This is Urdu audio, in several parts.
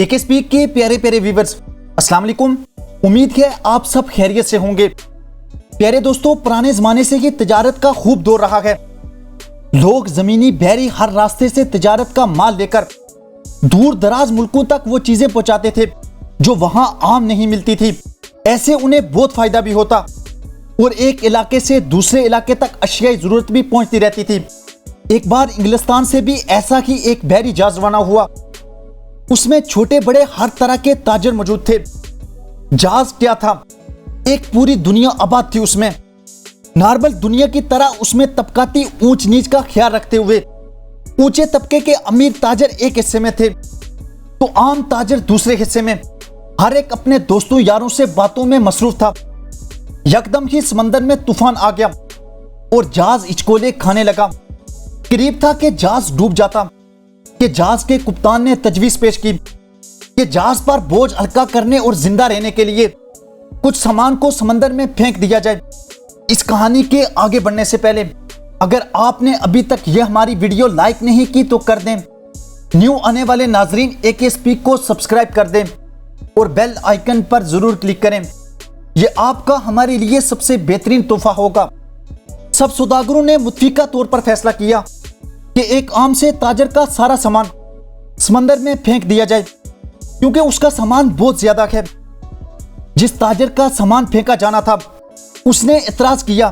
AKSpeak کے پیارے پیارے ویورز السلام علیکم، امید ہے آپ سب خیریت سے ہوں گے۔ پیارے دوستو، پرانے زمانے سے یہ تجارت کا خوب دور رہا ہے۔ لوگ زمینی بحری ہر راستے سے تجارت کا مال لے کر دور دراز ملکوں تک وہ چیزیں پہنچاتے تھے جو وہاں عام نہیں ملتی تھی۔ ایسے انہیں بہت فائدہ بھی ہوتا اور ایک علاقے سے دوسرے علاقے تک اشیاء ضرورت بھی پہنچتی رہتی تھی۔ ایک بار انگلستان سے بھی ایسا ہی ایک بحری جہاز روانہ ہوا۔ اس میں چھوٹے بڑے ہر طرح کے تاجر موجود تھے۔ جہاز کیا تھا؟ ایک پوری دنیا آباد تھی اس میں۔ نارمل دنیا کی طرح اس میں طبقاتی اونچ نیچ کا خیال رکھتے ہوئے اونچے طبقے کے امیر تاجر ایک حصے میں تھے تو عام تاجر دوسرے حصے میں۔ ہر ایک اپنے دوستوں یاروں سے باتوں میں مصروف تھا۔ یکدم ہی سمندر میں طوفان آ گیا اور جہاز ہچکولے کھانے لگا۔ قریب تھا کہ جہاز ڈوب جاتا کہ جہاز کے کپتان نے تجویز پیش کی کہ جہاز پر بوجھ ہلکا کرنے اور زندہ رہنے کے لیے کچھ سامان کو سمندر میں پھینک دیا جائے۔ اس کہانی کے آگے بڑھنے سے پہلے اگر آپ نے ابھی تک یہ ہماری ویڈیو لائک نہیں کی تو کر دیں۔ نیو آنے والے ناظرین AKSpeak کو سبسکرائب کر دیں اور بیل آئیکن پر ضرور کلک کریں۔ یہ آپ کا ہمارے لیے سب سے بہترین تحفہ ہوگا۔ سب سوداگروں نے متفقہ طور پر فیصلہ کیا کہ ایک عام سے تاجر کا سارا سامان سمندر میں پھینک دیا جائے کیونکہ اس کا سامان بہت زیادہ ہے۔ جس تاجر کا سامان پھینکا جانا تھا اس نے اعتراض کیا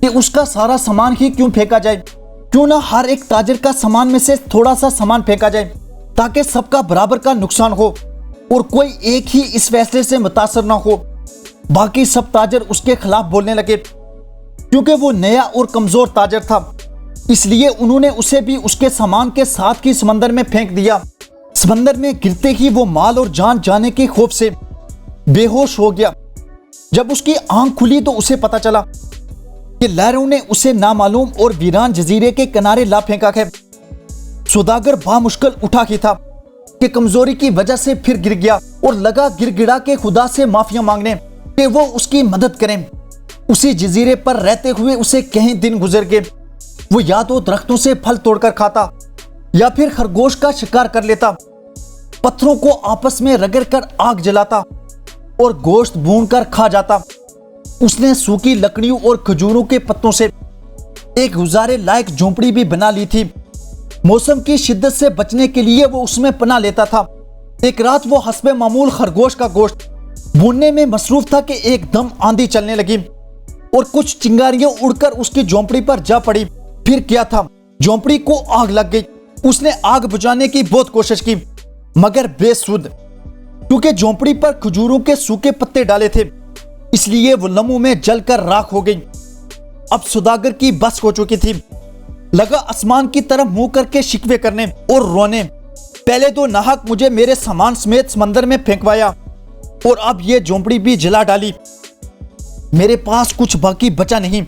کہ اس کا سارا سامان ہی کیوں پھینکا جائے، کیوں نہ ہر ایک تاجر کا سامان میں سے تھوڑا سا سامان پھینکا جائے تاکہ سب کا برابر کا نقصان ہو اور کوئی ایک ہی اس فیصلے سے متاثر نہ ہو۔ باقی سب تاجر اس کے خلاف بولنے لگے کیونکہ وہ نیا اور کمزور تاجر تھا، اس لیے انہوں نے اسے بھی اس کے سامان کے ساتھ ہی سمندر میں پھینک دیا۔ سمندر میں گرتے ہی وہ مال اور جان جانے کے خوف سے بے ہوش ہو گیا۔ جب اس کی آنکھ کھلی تو اسے پتا چلا کہ لہروں نے اسے نامعلوم اور ویران جزیرے کے کنارے لا پھینکا ہے۔ سوداگر بامشکل اٹھا ہی تھا کہ کمزوری کی وجہ سے پھر گر گیا اور لگا گر گڑا کے خدا سے معافیاں مانگنے کہ وہ اس کی مدد کریں۔ اسی جزیرے پر رہتے ہوئے اسے کہیں دن گزر گئے۔ وہ یا تو درختوں سے پھل توڑ کر کھاتا یا پھر خرگوش کا شکار کر لیتا، پتھروں کو آپس میں رگڑ کر آگ جلاتا اور گوشت بھون کر کھا جاتا۔ اس نے سوکھی لکڑیوں اور کھجوروں کے پتوں سے ایک گزارے لائق جھونپڑی بھی بنا لی تھی۔ موسم کی شدت سے بچنے کے لیے وہ اس میں پناہ لیتا تھا۔ ایک رات وہ حسب معمول خرگوش کا گوشت بھوننے میں مصروف تھا کہ ایک دم آندھی چلنے لگی اور کچھ چنگاریاں اڑ کر اس کی جھونپڑی پر جا پڑی۔ پھر کیا تھا، جھونپڑی کو آگ لگ گئی۔ اس نے آگ بجھانے کی بہت کوشش کی مگر بے سود، کیونکہ جھونپڑی پر کھجوروں کے سوکھے پتے ڈالے تھے، اس لیے وہ لمحوں میں جل کر راکھ ہو گئی۔ اب سوداگر کی بس ہو چکی تھی، لگا آسمان کی طرف منہ کر کے شکوے کرنے اور رونے۔ پہلے تو ناحق مجھے میرے سامان سمیت سمندر میں پھینکوایا اور اب یہ جھونپڑی بھی جلا ڈالی۔ میرے پاس کچھ باقی بچا نہیں،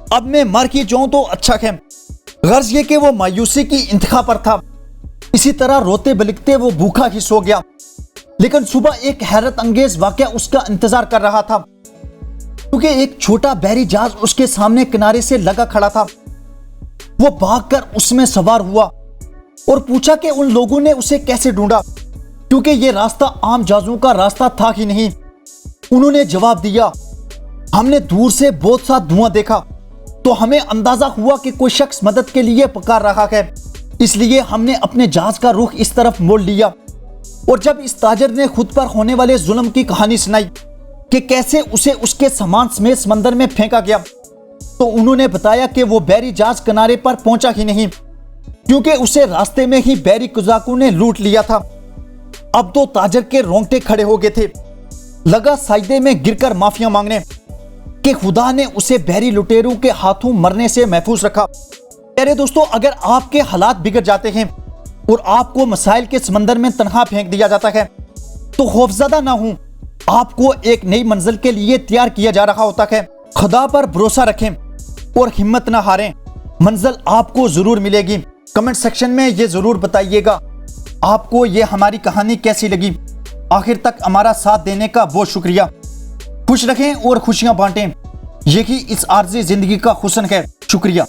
اب میں مر ہی جاؤں تو اچھا ہے۔ غرض یہ کہ وہ مایوسی کی انتہا پر تھا۔ اسی طرح روتے بلکتے وہ بھوکا ہی سو گیا۔ لیکن صبح ایک حیرت انگیز واقعہ اس کا انتظار کر رہا تھا، کیونکہ ایک چھوٹا بحری جہاز اس کے سامنے کنارے سے لگا کھڑا تھا۔ وہ بھاگ کر اس میں سوار ہوا اور پوچھا کہ ان لوگوں نے اسے کیسے ڈھونڈا، کیونکہ یہ راستہ عام جہازوں کا راستہ تھا ہی نہیں۔ انہوں نے جواب دیا، ہم نے دور سے بہت سا دھواں دیکھا تو ہمیں اندازہ ہوا کہ کوئی شخص مدد کے لیے پکار رہا ہے، اس لیے ہم نے اپنے جہاز کا رخ اس طرف موڑ لیا۔ اور جب اس تاجر نے خود پر ہونے والے ظلم کی کہانی سنائی کہ کیسے اسے اس کے سامان سمیت سمندر میں پھینکا گیا تو انہوں نے بتایا کہ وہ بحری جہاز کنارے پر پہنچا ہی نہیں کیونکہ اسے راستے میں ہی بحری قزاقوں نے لوٹ لیا تھا۔ اب تو تاجر کے رونگٹے کھڑے ہو گئے تھے، لگا سجدے میں گر کر معافیاں مانگنے کہ خدا نے اسے بحری لٹیروں کے ہاتھوں مرنے سے محفوظ رکھا۔ پیارے دوستو، اگر آپ کے حالات بگڑ جاتے ہیں اور آپ کو مسائل کے سمندر میں تنہا پھینک دیا جاتا ہے تو خوفزدہ نہ ہوں، آپ کو ایک نئی منزل کے لیے تیار کیا جا رہا ہوتا ہے۔ خدا پر بھروسہ رکھیں اور ہمت نہ ہاریں، منزل آپ کو ضرور ملے گی۔ کمنٹ سیکشن میں یہ ضرور بتائیے گا آپ کو یہ ہماری کہانی کیسی لگی۔ آخر تک ہمارا ساتھ دینے کا بہت شکریہ۔ خوش رکھیں اور خوشیاں بانٹیں، یہی اس عارضی زندگی کا حسن ہے۔ شکریہ۔